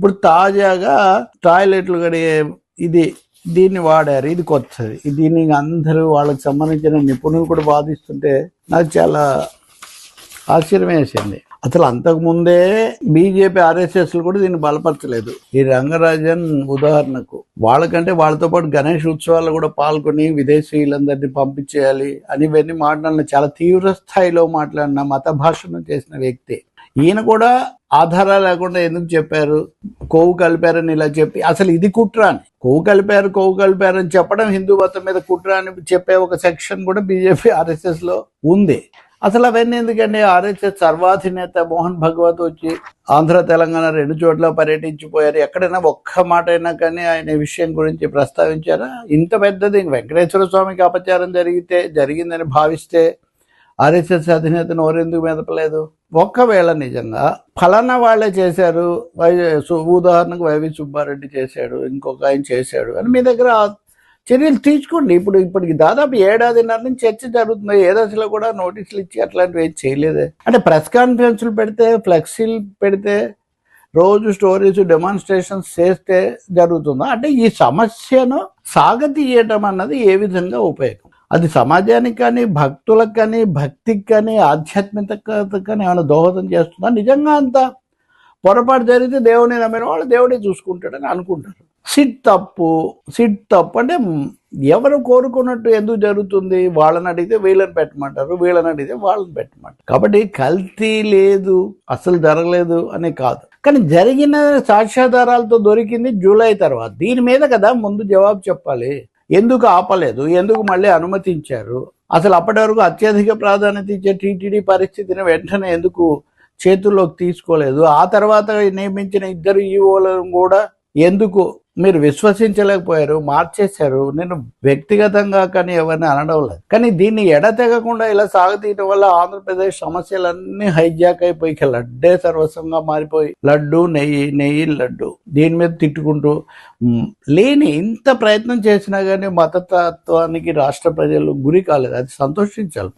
ఇప్పుడు తాజాగా టాయిలెట్లు కడిగే దీన్ని వాడారు. ఇది కొత్తది. దీన్ని అందరూ వాళ్ళకి సంబంధించిన నిపుణులు కూడా వాదిస్తుంటే నాకు చాలా ఆశ్చర్యం వేసింది. అసలు అంతకుముందే బీజేపీ ఆర్ఎస్ఎస్లు కూడా దీన్ని బలపరచలేదు. ఈ రంగరాజన్ ఉదాహరణకు వాళ్ళకంటే వాళ్ళతో పాటు గణేష్ ఉత్సవాల్లో కూడా పాల్గొని విదేశీయులందరినీ పంపించేయాలి అని ఇవన్నీ మాట్లాడిన, చాలా తీవ్ర స్థాయిలో మాట్లాడిన మత భాషను చేసిన వ్యక్తి. ఈయన కూడా ఆధారాలు లేకుండా ఎందుకు చెప్పారు, కొవ్వు కలిపారని ఇలా చెప్పి, అసలు ఇది కుట్ర అని, కొవ్వు కలిపారు అని చెప్పడం హిందూ మతం మీద కుట్ర అని చెప్పే ఒక సెక్షన్ కూడా బీజేపీ ఆర్ఎస్ఎస్ లో ఉంది. అసలు అవన్నీ ఎందుకండి? ఆర్ఎస్ఎస్ సర్వాధినేత మోహన్ భగవత్ వచ్చి ఆంధ్ర తెలంగాణ 2 చోట్ల పర్యటించిపోయారు. ఎక్కడైనా ఒక్క మాట అయినా కానీ ఆయన విషయం గురించి ప్రస్తావించారా? ఇంత పెద్దది వెంకటేశ్వర స్వామికి అపచారం జరిగిందని భావిస్తే ఆర్ఎస్ఎస్ అధినేతను ఎవరెందుకు మెదపలేదు? ఒక్కవేళ నిజంగా ఫలానా వాళ్ళే చేశారు, ఉదాహరణకు వైవి సుబ్బారెడ్డి చేశాడు, ఇంకొక ఆయన చేశాడు అని మీ దగ్గర చర్యలు తీసుకోండి. ఇప్పటికి దాదాపు 1.5 ఏడాదిన్నర నుంచి చర్చ జరుగుతుంది. ఏ దశలో కూడా నోటీసులు ఇచ్చి అట్లాంటివి ఏం చేయలేదే. అంటే ప్రెస్ కాన్ఫరెన్స్లు పెడితే, ఫ్లెక్సీలు పెడితే, రోజు స్టోరీస్ డెమాన్స్ట్రేషన్స్ చేస్తే జరుగుతుందా? అంటే ఈ సమస్యను సాగతీయటం అన్నది ఏ విధంగా ఉపయోగం? అది సమాజానికి కానీ, భక్తులకు కానీ, భక్తికి కానీ, ఆధ్యాత్మికతకు కానీ ఏమైనా దోహదం చేస్తుందా? నిజంగా అంత పొరపాటు జరిగితే దేవుని నమ్మిన వాళ్ళు దేవుడే చూసుకుంటాడని అనుకుంటారు. సిట్ తప్పు అంటే ఎవరు కోరుకున్నట్టు ఎందుకు జరుగుతుంది? వాళ్ళని అడిగితే వీళ్ళని పెట్టమంటారు, వీళ్ళని అడిగితే వాళ్ళని పెట్టమంటారు. కాబట్టి కల్తీ లేదు, అసలు జరగలేదు అని కాదు, కానీ జరిగిన సాక్ష్యాధారాలతో దొరికింది జూలై తర్వాత. దీని మీద కదా ముందు జవాబు చెప్పాలి. ఎందుకు ఆపలేదు, ఎందుకు మళ్ళీ అనుమతించారు, అసలు అప్పటి వరకు అత్యధిక ప్రాధాన్యత ఇచ్చే టీటీడీ పరిస్థితిని వెంటనే ఎందుకు చేతుల్లోకి తీసుకోలేదు, ఆ తర్వాత నియమించిన 2 ఈఓలను కూడా ఎందుకు మీరు విశ్వసించలేకపోయారు, మార్చేశారు. నేను వ్యక్తిగతంగా కానీ ఎవరిని అనడం లేదు, కానీ దీన్ని ఎడతెగకుండా ఇలా సాగతీయటం వల్ల ఆంధ్రప్రదేశ్ సమస్యలన్నీ హైజాక్ అయిపోయి లడ్డే సర్వస్వంగా మారిపోయి లడ్డు నెయ్యి లడ్డు దీని మీద తిట్టుకుంటూ లేని ఇంత ప్రయత్నం చేసినా కానీ మతతత్వానికి రాష్ట్ర ప్రజలు గురి కాలేదు. అది సంతోషించాలి.